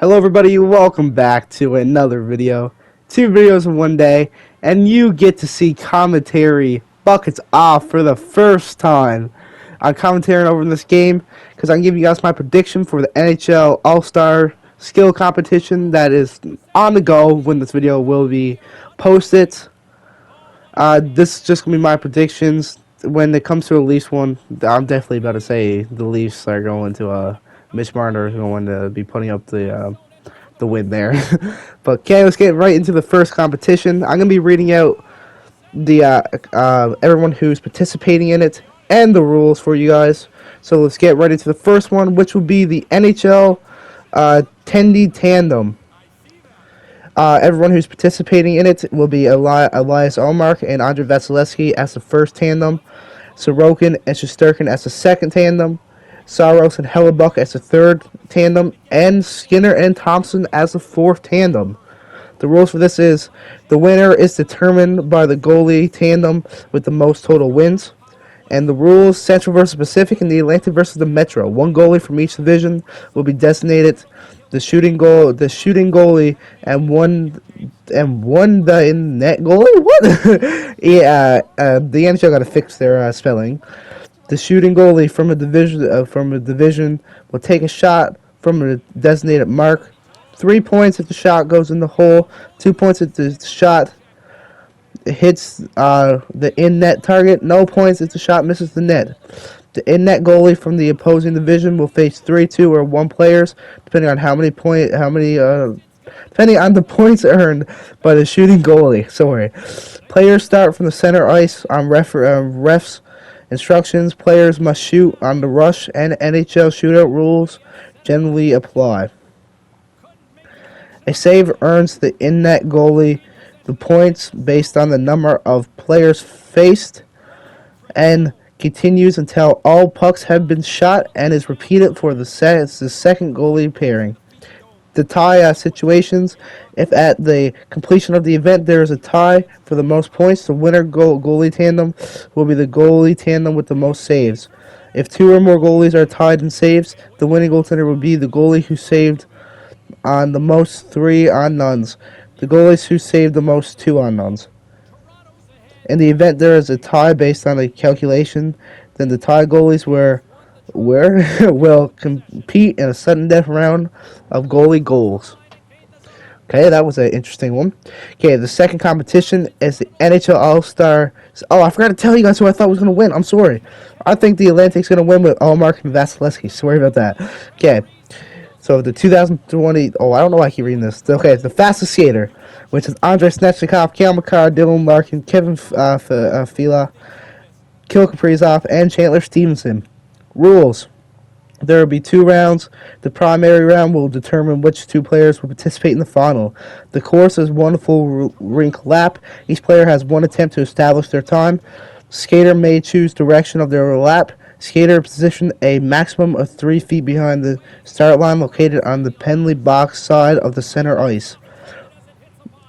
Hello everybody, welcome back to another video. 2 videos in one day, and you get to see commentary buckets off for the first time. I'm commentating over in this game because I can give you guys my prediction for the NHL All-Star skill competition that is on the go when this video will be posted. This is just going to be my predictions. When it comes to a Leafs one, I'm definitely about to say the Leafs are going to Mitch Marner is going to be putting up the win there. But okay, let's get right into the first competition. I'm gonna be reading out the everyone who's participating in it and the rules for you guys. So let's get right into the first one, which will be the NHL Tendy Tandem. Everyone who's participating in it will be Elias Olmark and Andrei Vasilevsky as the first tandem, Sorokin and Shesterkin as the second tandem, Saros and Hellebuck as the third tandem, and Skinner and Thompson as the fourth tandem. The rules for this is the winner is determined by the goalie tandem with the most total wins. And the rules: Central versus Pacific and the Atlantic versus the Metro. One goalie from each division will be designated the shooting goalie, and one the in net goalie. What? Yeah, the NHL got to fix their spelling. The shooting goalie from a division will take a shot from a designated mark. 3 points if the shot goes in the hole. 2 points if the shot hits the in-net target. No points if the shot misses the net. The in-net goalie from the opposing division will face 3, 2, or 1 players, depending on depending on the points earned by the shooting goalie. Players start from the center ice on refs' instructions. Players must shoot on the rush, and NHL shootout rules generally apply. A save earns the in-net goalie the points based on the number of players faced, and continues until all pucks have been shot, and is repeated for the second goalie pairing. The tie situations: if at the completion of the event there is a tie for the most points, the winner goalie tandem will be the goalie tandem with the most saves. If 2 or more goalies are tied in saves, the winning goaltender will be the goalie who saved on the most 3 on nones. The goalies who saved the most 2 on nones. In the event there is a tie based on a calculation, then the tie goalies will compete in a sudden death round of goalie goals. Okay, that was an interesting one. Okay, the second competition is the NHL All-Star. Oh, I forgot to tell you guys who I thought was going to win. I'm sorry. I think the Atlantic's going to win with Allmark and Vasilevsky. Sorry about that. Okay, so the 2020... Oh, I don't know why I keep reading this. Okay, the fastest skater, which is Andrei Snechnikov, Cale Makar, Dylan Larkin, Kevin Fila, Kirill Kaprizov, and Chandler Stevenson. Rules: there will be 2 rounds. The primary round will determine which 2 players will participate in the final. The course is 1 full rink lap. Each player has 1 attempt to establish their time. Skater may choose direction of their lap. Skater position a maximum of 3 feet behind the start line, located on the penalty box side of the center ice.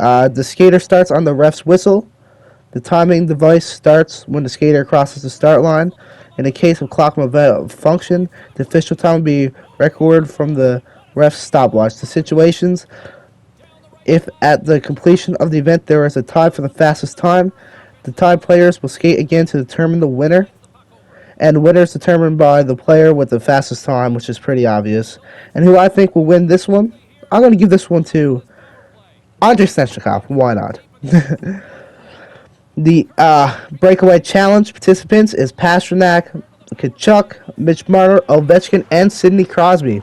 The skater starts on the ref's whistle. The timing device starts when the skater crosses the start line. In the case of clock malfunction, the official time will be recorded from the ref's stopwatch. The situations: if at the completion of the event there is a tie for the fastest time, the tied players will skate again to determine the winner. And the winner is determined by the player with the fastest time, which is pretty obvious. And who I think will win this one? I'm going to give this one to Andrei Snechnikov. Why not? The breakaway challenge participants is Pastrnak, Tkachuk, Mitch Marner, Ovechkin, and Sidney Crosby.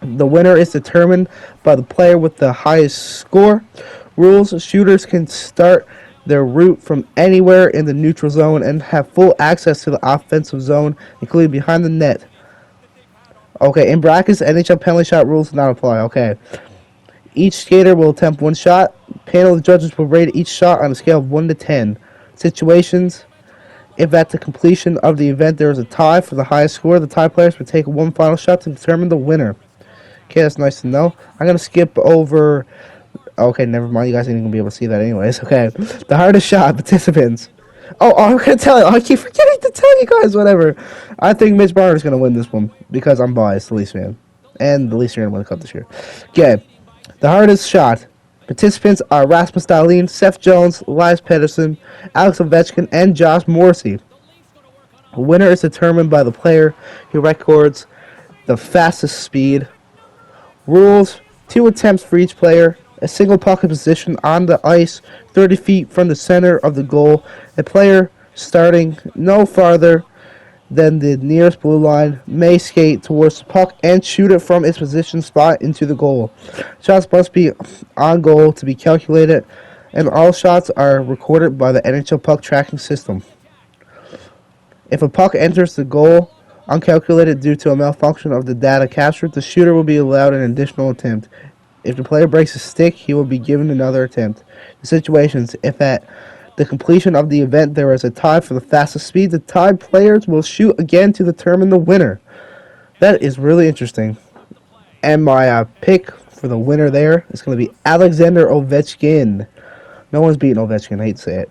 The winner is determined by the player with the highest score. Rules: shooters can start their route from anywhere in the neutral zone and have full access to the offensive zone, including behind the net. Okay, in brackets, NHL penalty shot rules do not apply. Okay. Each skater will attempt 1 shot. Panel of judges will rate each shot on a scale of 1 to 10. Situations: if at the completion of the event there is a tie for the highest score, the tie players will take 1 final shot to determine the winner. Okay, that's nice to know. I'm going to skip over... Okay, never mind. You guys ain't going to be able to see that anyways. Okay, the hardest shot participants. Oh, I'm going to tell you. I keep forgetting to tell you guys, whatever. I think Mitch Marner is going to win this one because I'm biased, the Leafs fan. and the least you're going to win the cup this year. Okay, the hardest shot. Participants are Rasmus Dahlin, Seth Jones, Elias Pettersson, Alex Ovechkin, and Josh Morrissey. The winner is determined by the player who records the fastest speed. Rules: 2 attempts for each player. A single puck in position on the ice 30 feet from the center of the goal. A player starting no farther than the nearest blue line may skate towards the puck and shoot it from its position spot into the goal. Shots must be on goal to be calculated, and all shots are recorded by the NHL puck tracking system. If a puck enters the goal uncalculated due to a malfunction of the data captured, the shooter will be allowed an additional attempt. If the player breaks a stick, he will be given another attempt. The situations: if at the completion of the event there is a tie for the fastest speed, the tied players will shoot again to determine the winner. That is really interesting. And my pick for the winner there is going to be Alexander Ovechkin. No one's beating Ovechkin, I hate to say it.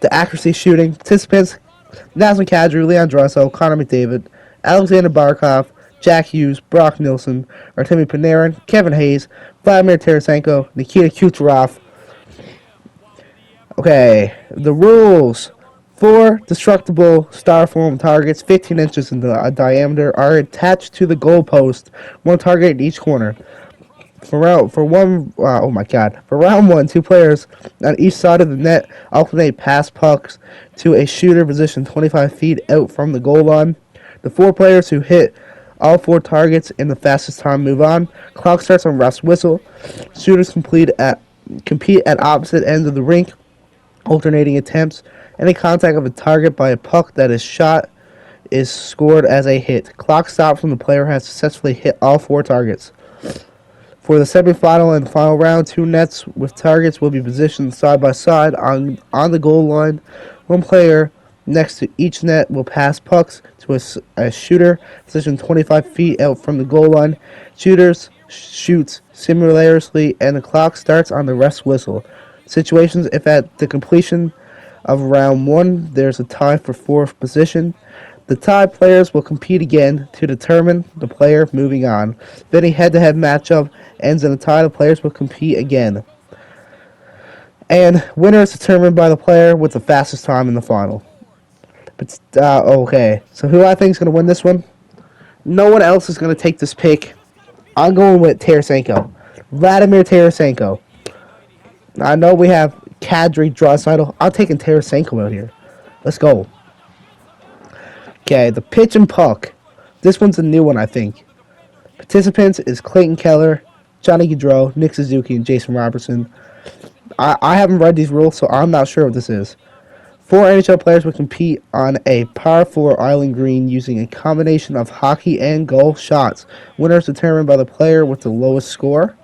The accuracy shooting participants: Nazem Kadri, Leon Draisaitl, Connor McDavid, Alexander Barkov, Jack Hughes, Brock Nilsson, Artemi Panarin, Kevin Hayes, Vladimir Tarasenko, Nikita Kucherov. Okay, the rules. 4 destructible styrofoam targets 15 inches in diameter are attached to the goalpost, one target in each corner. For round 1, 2 players on each side of the net alternate pass pucks to a shooter positioned 25 feet out from the goal line. The 4 players who hit all 4 targets in the fastest time move on. Clock starts on ref's whistle. Shooters compete at opposite ends of the rink, alternating attempts. Any contact of a target by a puck that is shot is scored as a hit. Clock stops when the player has successfully hit all 4 targets. For the semifinal and final round, 2 nets with targets will be positioned side by side on the goal line. One player next to each net will pass pucks to a shooter positioned 25 feet out from the goal line. Shooters shoots similarly, and the clock starts on the ref's whistle. Situations: if at the completion of round 1 there's a tie for 4th position, the tied players will compete again to determine the player moving on. If any head-to-head matchup ends in a tie, the players will compete again. And winner is determined by the player with the fastest time in the final. But okay, so who I think is going to win this one? No one else is going to take this pick. I'm going with Tarasenko. Vladimir Tarasenko. I know we have Kadri, Draisaitl. I'm taking Tarasenko out here. Let's go. Okay, the pitch and puck. This one's a new one, I think. Participants is Clayton Keller, Johnny Gaudreau, Nick Suzuki, and Jason Robertson. I haven't read these rules, so I'm not sure what this is. 4 NHL players will compete on a par 4 island green using a combination of hockey and golf shots. Winner is determined by the player with the lowest score.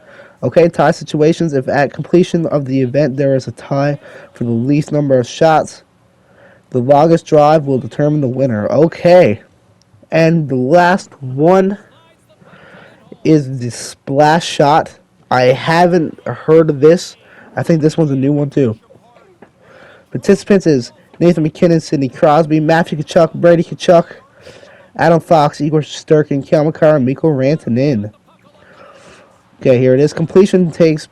Okay, tie situations. If at completion of the event there is a tie for the least number of shots, the longest drive will determine the winner. Okay. And the last one is the splash shot. I haven't heard of this. I think this one's a new one too. Participants is Nathan McKinnon, Sidney Crosby, Matthew Tkachuk, Brady Tkachuk, Adam Fox, Igor Shesterkin, Kyle McCarr, and Mikko Rantanen. Okay, here it is. Competition takes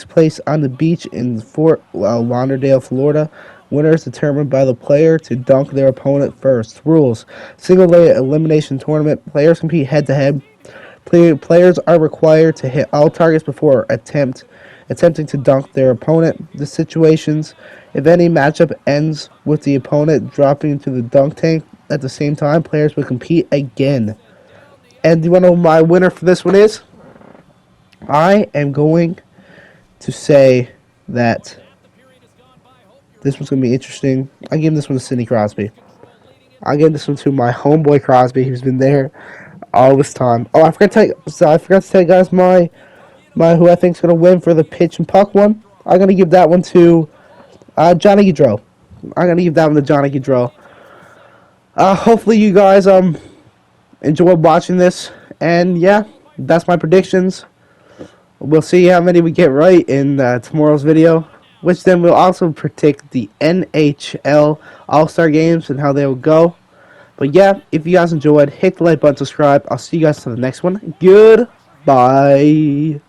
place on the beach in Fort Lauderdale, Florida. Winner is determined by the player to dunk their opponent first. Rules: single-leg elimination tournament. Players compete head-to-head. Players are required to hit all targets before attempting to dunk their opponent. The situations: if any matchup ends with the opponent dropping into the dunk tank at the same time, players will compete again. And do you want to know what my winner for this one is? I am going to say that this one's going to be interesting. I'm giving this one to Sidney Crosby. I'm giving this one to my homeboy Crosby, who's been there all this time. Oh, I forgot to tell you guys my who I think is going to win for the pitch and puck one. I'm going to give that one to Johnny Gaudreau. I'm going to give that one to Johnny Gaudreau. Hopefully you guys enjoyed watching this. And yeah, that's my predictions. We'll see how many we get right in tomorrow's video, which then will also predict the NHL All-Star games and how they will go. But yeah, if you guys enjoyed, hit the like button, subscribe. I'll see you guys to the next one. Goodbye.